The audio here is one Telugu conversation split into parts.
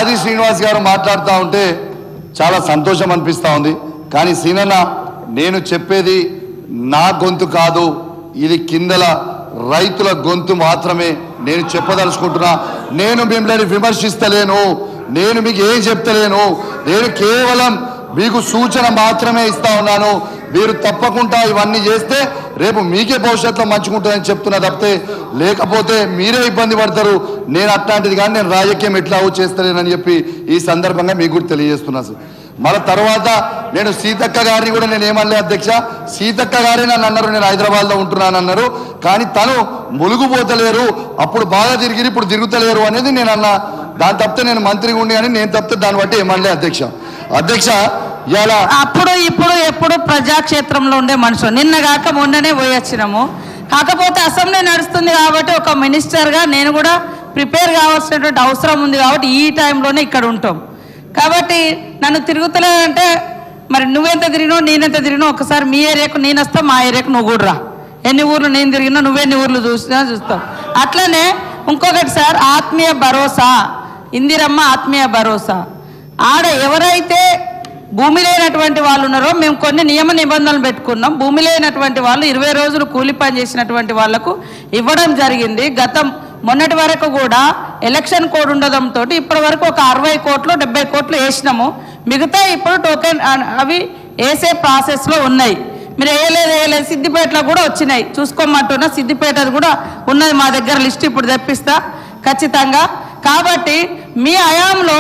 ఆది శ్రీనివాస్ గారు మాట్లాడుతూ ఉంటే చాలా సంతోషం అనిపిస్తూ ఉంది. కానీ సీనన్న, నేను చెప్పేది నా గొంతు కాదు, ఇది కిందల రైతుల గొంతు మాత్రమే నేను చెప్పదలుచుకుంటున్నా. నేను మిమ్మల్ని విమర్శిస్తలేను, నేను మీకు ఏం చెప్తలేను, నేను కేవలం మీకు సూచన మాత్రమే ఇస్తా ఉన్నాను. మీరు తప్పకుండా ఇవన్నీ చేస్తే రేపు మీకే భవిష్యత్తులో మంచుకుంటుందని చెప్తున్నా తప్పితే, లేకపోతే మీరే ఇబ్బంది పడతారు. నేను అట్లాంటిది కానీ నేను రాజకీయం ఎట్లా చేస్తలేనని చెప్పి ఈ సందర్భంగా మీకు కూడా తెలియజేస్తున్నా సార్. మళ్ళీ తర్వాత నేను సీతక్క గారిని కూడా నేను ఏమనలే అధ్యక్ష, సీతక్క గారే నన్ను అన్నారు నేను హైదరాబాద్లో ఉంటున్నాను అన్నారు. కానీ తను ములుగుపోతలేరు, అప్పుడు బాగా తిరిగి ఇప్పుడు తిరుగుతలేరు అనేది నేను అన్నా. దాని తప్పితే నేను మంత్రిగా ఉండి అని నేను తప్పితే దాన్ని బట్టి ఏమనలే అధ్యక్ష. అధ్యక్ష ఇలా అప్పుడు ఇప్పుడు ఎప్పుడు ప్రజాక్షేత్రంలో ఉండే మనుషులు, నిన్న కాక మొన్ననే పోయొచ్చినాము. కాకపోతే అసెంబ్లీ నడుస్తుంది కాబట్టి ఒక మినిస్టర్గా నేను కూడా ప్రిపేర్ కావాల్సినటువంటి అవసరం ఉంది కాబట్టి ఈ టైంలోనే ఇక్కడ ఉంటాం. కాబట్టి నన్ను తిరుగుతలేదంటే మరి నువ్వెంత తిరిగినావు నేనెంత తిరిగినావు ఒకసారి మీ ఏరియాకు నేను వస్తా, మా ఏరియాకు నువ్వు కూడా రా. ఎన్ని ఊర్లు నేను తిరిగినా నువ్వెన్ని ఊర్లు చూస్తావు. అట్లనే ఇంకొకటి సార్, ఆత్మీయ భరోసా, ఇందిరమ్మ ఆత్మీయ భరోసా. ఆడ ఎవరైతే భూమి లేనటువంటి వాళ్ళు ఉన్నారో మేము కొన్ని నియమ నిబంధనలు పెట్టుకున్నాం. భూమి లేనటువంటి వాళ్ళు 20 రోజులు కూలి పని చేసినటువంటి వాళ్లకు ఇవ్వడం జరిగింది. మొన్నటి వరకు కూడా ఎలక్షన్ కోడ్ ఉండడంతో ఇప్పటి వరకు ఒక 60 కోట్లు 70 కోట్లు వేసినాము. మిగతా ఇప్పుడు టోకెన్ అవి వేసే ప్రాసెస్లో ఉన్నాయి. మీరు వేయలేదు సిద్దిపేటలో కూడా వచ్చినాయి, చూసుకోమంటున్నా. సిద్దిపేట కూడా ఉన్నది మా దగ్గర, లిస్ట్ ఇప్పుడు తెప్పిస్తా ఖచ్చితంగా. కాబట్టి మీ హయాంలో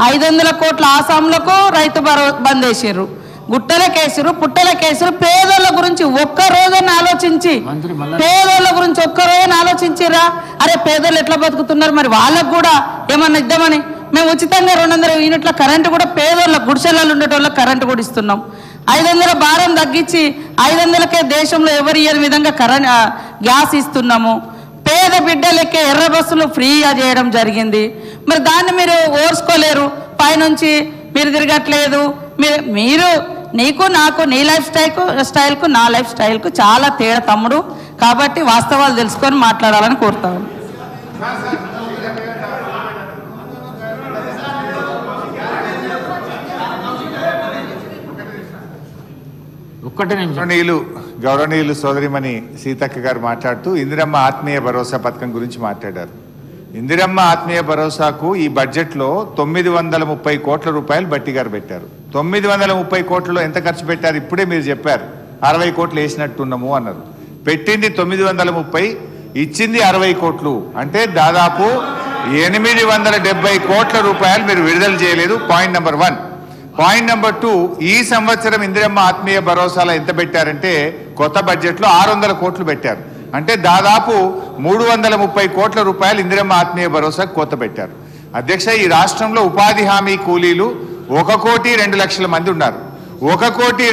500 కోట్ల ఆసాంలకు రైతు బంద్ వేసారు, గుట్టల కేసులు పుట్టల కేసులు. పేదోళ్ళ గురించి ఒక్క రోజున ఆలోచించి, పేదోళ్ళ గురించి ఒక్క రోజున ఆలోచించిరా? అరే పేదోళ్ళు ఎట్లా బతుకుతున్నారు, మరి వాళ్ళకు కూడా ఏమన్నా ఇద్దామని మేము ఉచితంగా 200 యూనిట్ల కరెంటు కూడా పేదోళ్ళ గుడిసెలలో ఉండేటోళ్ళకి కరెంటు కూడా ఇస్తున్నాం. 500 భారం తగ్గించి 500కే దేశంలో ఎవరు ఇయ్యని విధంగా గ్యాస్ ఇస్తున్నాము. పేద బిడ్డలకే ఎర్ర బస్సులు ఫ్రీగా చేయడం జరిగింది. మరి దాన్ని మీరు ఓర్చుకోలేరు, పైనుంచి మీరు తిరగట్లేదు. మీరు నీకు నాకు నీ లైఫ్ స్టైల్కు నా లైఫ్ స్టైల్కు చాలా తేడా తమ్ముడు. కాబట్టి వాస్తవాలు తెలుసుకొని మాట్లాడాలని కోరుతాను. గౌరవనీయులు సోదరిమణి సీతక్క గారు మాట్లాడుతూ ఇందిరమ్మ ఆత్మీయ భరోసా పథకం గురించి మాట్లాడారు. ఇందిరమ్మ ఆత్మీయ భరోసాకు ఈ బడ్జెట్లో 930 కోట్ల రూపాయలు బట్టి గారు పెట్టారు. 930 కోట్లలో ఎంత ఖర్చు పెట్టారు ఇప్పుడే మీరు చెప్పారు. 60 కోట్లు వేసినట్టున్నాము అన్నారు. పెట్టింది 930, ఇచ్చింది 60 కోట్లు. అంటే దాదాపు 870 కోట్ల రూపాయలు మీరు విడుదల చేయలేదు. Point number 1. పాయింట్ నెంబర్ 2, ఈ సంవత్సరం ఇందిరమ్మ ఆత్మీయ భరోసాలో ఎంత పెట్టారంటే కొత్త బడ్జెట్లో 600 కోట్లు పెట్టారు. అంటే దాదాపు 330 కోట్ల రూపాయలు ఇందిరమ్మ ఆత్మీయ భరోసాకు కొత్త పెట్టారు. అధ్యక్ష, ఈ రాష్ట్రంలో ఉపాధి హామీ కూలీలు 1,02,00,000 మంది ఉన్నారు. 1 కోటి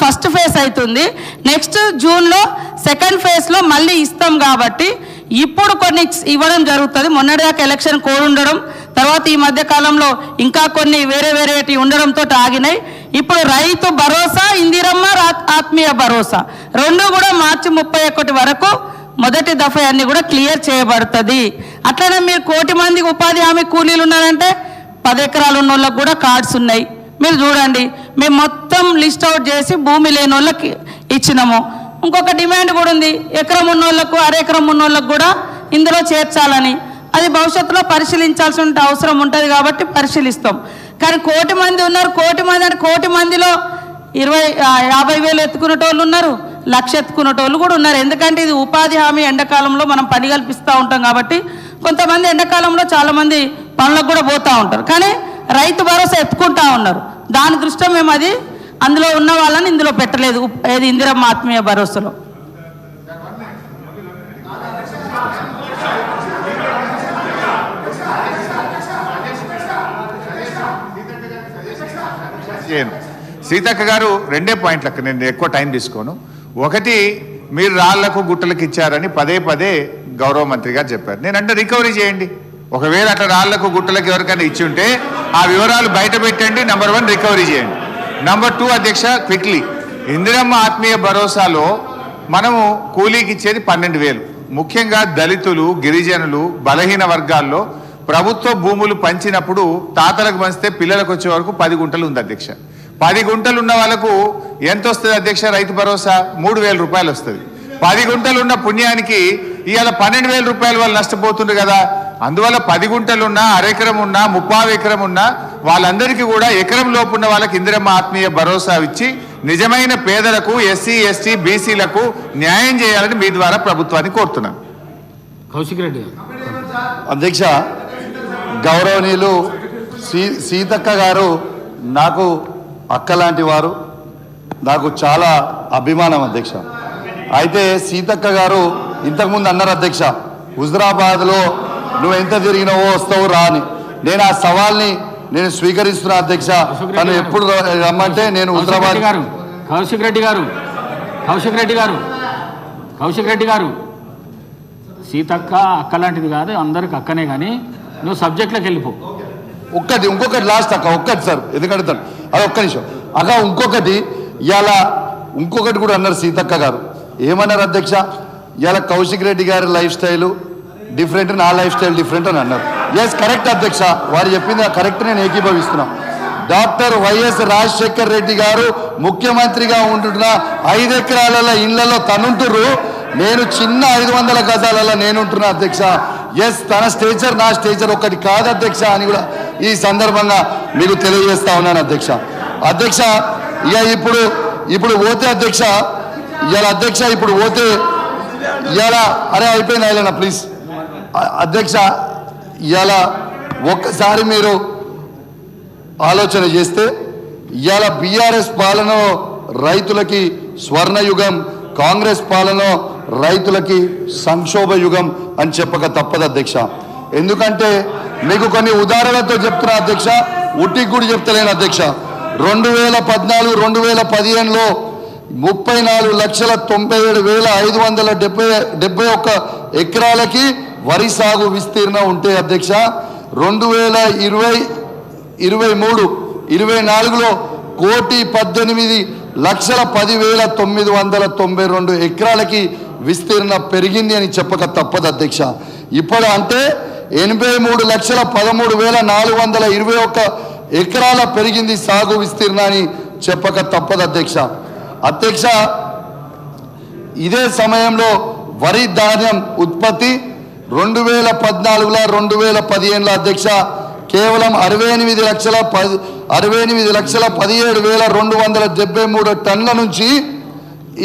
ఫస్ట్ ఫేజ్ అవుతుంది. నెక్స్ట్ జూన్లో సెకండ్ ఫేజ్లో మళ్ళీ ఇస్తాం. కాబట్టి ఇప్పుడు కొన్ని ఇవ్వడం జరుగుతుంది. మొన్నటిదాకా ఎలక్షన్ కోడ్ ఉండడం, తర్వాత ఈ మధ్య కాలంలో ఇంకా కొన్ని వేరేటి ఉండడంతో ఆగినాయి. ఇప్పుడు రైతు భరోసా, ఇందిరమ్మ ఆత్మీయ భరోసా రెండు కూడా మార్చి 31 వరకు మొదటి దఫా అన్ని కూడా క్లియర్ చేయబడుతుంది. అట్లనే మీరు 1 కోటి మందికి ఉపాధి హామీ కూలీలు ఉన్నారంటే 10 ఎకరాలు ఉన్న వాళ్ళకి కూడా కార్డ్స్ ఉన్నాయి. మీరు చూడండి, మేము మొత్తం లిస్ట్ అవుట్ చేసి భూమి లేని వాళ్ళకి ఇచ్చినాము. ఇంకొక డిమాండ్ కూడా ఉంది, ఎకరం ఉన్న వాళ్ళకు అరెకరం ఉన్న వాళ్ళకు కూడా ఇందులో చేర్చాలని. అది భవిష్యత్తులో పరిశీలించాల్సిన అవసరం ఉంటుంది కాబట్టి పరిశీలిస్తాం. కానీ 1 కోటి మంది ఉన్నారు. 1 కోటి మంది అంటే 1 కోటి మందిలో 50,000 ఎత్తుకునేటోళ్ళు ఉన్నారు, లక్ష ఎత్తుకునేటోళ్ళు కూడా ఉన్నారు. ఎందుకంటే ఇది ఉపాధి హామీ ఎండాకాలంలో మనం పని కల్పిస్తూ ఉంటాం కాబట్టి కొంతమంది ఎండాకాలంలో చాలామంది పనులకు కూడా పోతూ ఉంటారు. కానీ రైతు భరోసా ఎత్తుకుంటా ఉన్నారు. దాని దృష్ట్యా మేము అది అందులో ఉన్న వాళ్ళని ఇందులో పెట్టలేదు, ఏది ఇందిరమ్మ ఆత్మీయ భరోసాలో. సీతక్క గారు రెండే పాయింట్లకు నేను ఎక్కువ టైం తీసుకోను. ఒకటి, మీరు రాళ్లకు గుట్టలకు ఇచ్చారని పదే పదే గౌరవ మంత్రి గారు చెప్పారు. నేనంటే రికవరీ చేయండి. ఒకవేళ అట్లా రాళ్లకు గుట్టలకు ఎవరికైనా ఇచ్చి ఉంటే ఆ వివరాలు బయట పెట్టండి. నంబర్ 1 రికవరీ చేయండి. నంబర్ 2 అధ్యక్ష, క్విక్లీ ఇందిరమ్మ ఆత్మీయ భరోసాలో మనము కూలీకి ఇచ్చేది 12,000. ముఖ్యంగా దళితులు, గిరిజనులు, బలహీన వర్గాల్లో ప్రభుత్వ భూములు పంచినప్పుడు తాతలకు పంచితే పిల్లలకు వచ్చే వరకు 10 గుంటలు ఉంది అధ్యక్ష. 10 గుంటలు ఉన్న వాళ్ళకు ఎంత వస్తుంది అధ్యక్ష? రైతు భరోసా 3,000 రూపాయలు వస్తుంది. 10 గుంటలు ఉన్న పుణ్యానికి ఇవాళ 12,000 రూపాయలు వాళ్ళు నష్టపోతుండ్రు కదా. అందువల్ల 10 గుంటలున్నా, అరెకరం ఉన్నా, 30 ఎకరం ఉన్నా వాళ్ళందరికీ కూడా ఎకరం లోపు ఉన్న వాళ్ళకి ఇందిరమ్మ ఆత్మీయ భరోసా ఇచ్చి నిజమైన పేదలకు, ఎస్సీ, ఎస్టీ, బీసీలకు న్యాయం చేయాలని మీ ద్వారా ప్రభుత్వాన్ని కోరుతున్నాను. కౌశిక్ రెడ్డి అధ్యక్ష, గౌరవనీయులు సీతక్క గారు నాకు అక్క లాంటి వారు, నాకు చాలా అభిమానం అధ్యక్ష. అయితే సీతక్క గారు ఇంతకుముందు అన్నారు అధ్యక్ష, హుజరాబాద్లో నువ్వు ఎంత తిరిగినావో వస్తావు రా అని. నేను ఆ సవాల్ని నేను స్వీకరిస్తున్నా అధ్యక్ష. తను ఎప్పుడు రమ్మంటే నేను హుజరాబాద్. కౌశిక్ రెడ్డి గారు సీతక్క అక్క లాంటిది కాదు, అందరికి అక్కనే. కానీ నువ్వు సబ్జెక్ట్లోకి వెళ్ళిపో. ఇంకొకటి లాస్ట్ అక్క, ఒక్కటి సార్, ఎందుకంటే అది ఒక్క నిమిషం అక్క. ఇంకొకటి కూడా అన్నారు సీతక్క గారు. ఏమన్నారు అధ్యక్ష? ఇలా కౌశిక్ రెడ్డి గారి లైఫ్ స్టైలు డిఫరెంట్, నా లైఫ్ స్టైల్ డిఫరెంట్ అని అన్నారు. ఎస్, కరెక్ట్ అధ్యక్ష, వారు చెప్పింది కరెక్ట్, నేను ఏకీభవిస్తున్నా. డాక్టర్ వైఎస్ రాజశేఖర్ రెడ్డి గారు ముఖ్యమంత్రిగా ఉంటున్న 5 ఎకరాల ఇళ్లలో తనుంటురు, నేను చిన్న 500 గజాలలో నేనుంటున్నా అధ్యక్ష. ఎస్, తన స్టేచర్ నా స్టేచర్ ఒకటి కాదు అధ్యక్ష అని కూడా ఈ సందర్భంగా మీకు తెలియజేస్తా ఉన్నాను అధ్యక్ష. అధ్యక్ష, ఇక ఇప్పుడు పోతే అధ్యక్ష, ఇప్పుడు పోతే అరే అయిపోయింది ఆయన ప్లీజ్ అధ్యక్ష. ఒక్కసారి మీరు ఆలోచన చేస్తే ఇవాళ బీఆర్ఎస్ పాలన రైతులకి స్వర్ణయుగం, కాంగ్రెస్ పాలన రైతులకి సంక్షోభ యుగం అని చెప్పక తప్పదు అధ్యక్ష. ఎందుకంటే మీకు కొన్ని ఉదాహరణలతో చెప్తున్నా అధ్యక్ష, ఉట్టికి కూడా చెప్తలేను అధ్యక్ష. 2014-2015లో 34,97,571 ఎకరాలకి వరి సాగు విస్తీర్ణం ఉంటే అధ్యక్ష, 2023-24లో 1,18,10,992 ఎకరాలకి విస్తీర్ణ పెరిగింది అని చెప్పక తప్పదు అధ్యక్ష. ఇప్పుడు అంటే 83,13,421 ఎకరాల పెరిగింది సాగు విస్తీర్ణాన్ని చెప్పక తప్పదు అధ్యక్ష. అధ్యక్ష, ఇదే సమయంలో వరి ధాన్యం ఉత్పత్తి 2014-2015 అధ్యక్ష కేవలం 68,17,273 టన్నుల నుంచి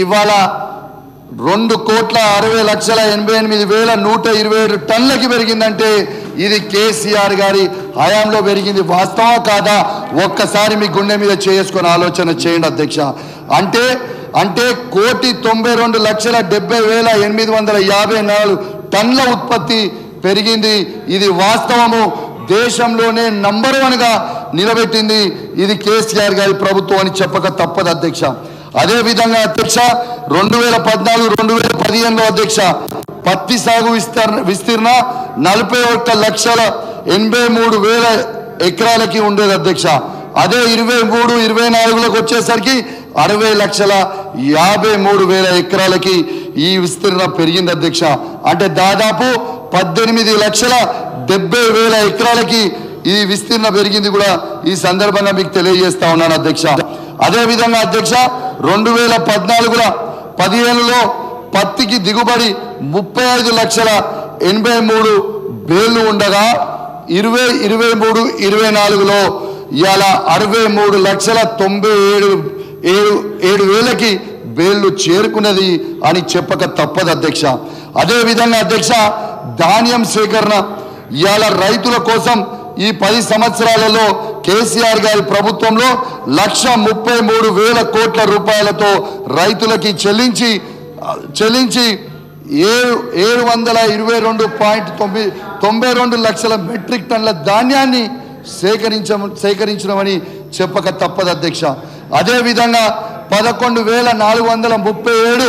ఇవాళ 2,60,88,127 టన్నులకి పెరిగిందంటే ఇది కేసీఆర్ గారి హయాంలో పెరిగింది. వాస్తవం కాదా? ఒక్కసారి మీ గుండె మీద చేసుకొని ఆలోచన చేయండి అధ్యక్ష. అంటే 1,92,70,854 టన్నుల ఉత్పత్తి పెరిగింది. ఇది వాస్తవము. దేశంలోనే నంబర్ 1గా నిలబెట్టింది ఇది కేసీఆర్ గారి ప్రభుత్వం అని చెప్పక తప్పదు అధ్యక్ష. అదేవిధంగా అధ్యక్ష 2014-2015లో అధ్యక్ష పత్తి సాగు విస్తీర్ణ 41,83,000 ఎకరాలకి ఉండేది అధ్యక్ష. అదే 23-24లోకి వచ్చేసరికి 60,53,000 ఎకరాలకి ఈ విస్తీర్ణ పెరిగింది అధ్యక్ష. అంటే దాదాపు 18,70,000 ఎకరాలకి ఈ విస్తీర్ణ పెరిగింది కూడా ఈ సందర్భంగా మీకు తెలియజేస్తా ఉన్నాను అధ్యక్ష. అదేవిధంగా అధ్యక్ష 2014-15లో పత్తికి దిగుబడి 35,83,000 ఉండగా 2023-24లో ఇవాళ 63,97,000కి వేళ్ళు చేరుకున్నది అని చెప్పక తప్పదు అధ్యక్ష. అదేవిధంగా అధ్యక్ష, ధాన్యం సేకరణ ఇవాళ రైతుల కోసం ఈ 10 సంవత్సరాలలో కేసీఆర్ గారి ప్రభుత్వంలో 1,33,000 కోట్ల రూపాయలతో రైతులకి చెల్లించి 722.92 లక్షల మెట్రిక్ టన్నుల ధాన్యాన్ని సేకరించమని చెప్పక తప్పదు అధ్యక్ష. అదేవిధంగా 11,437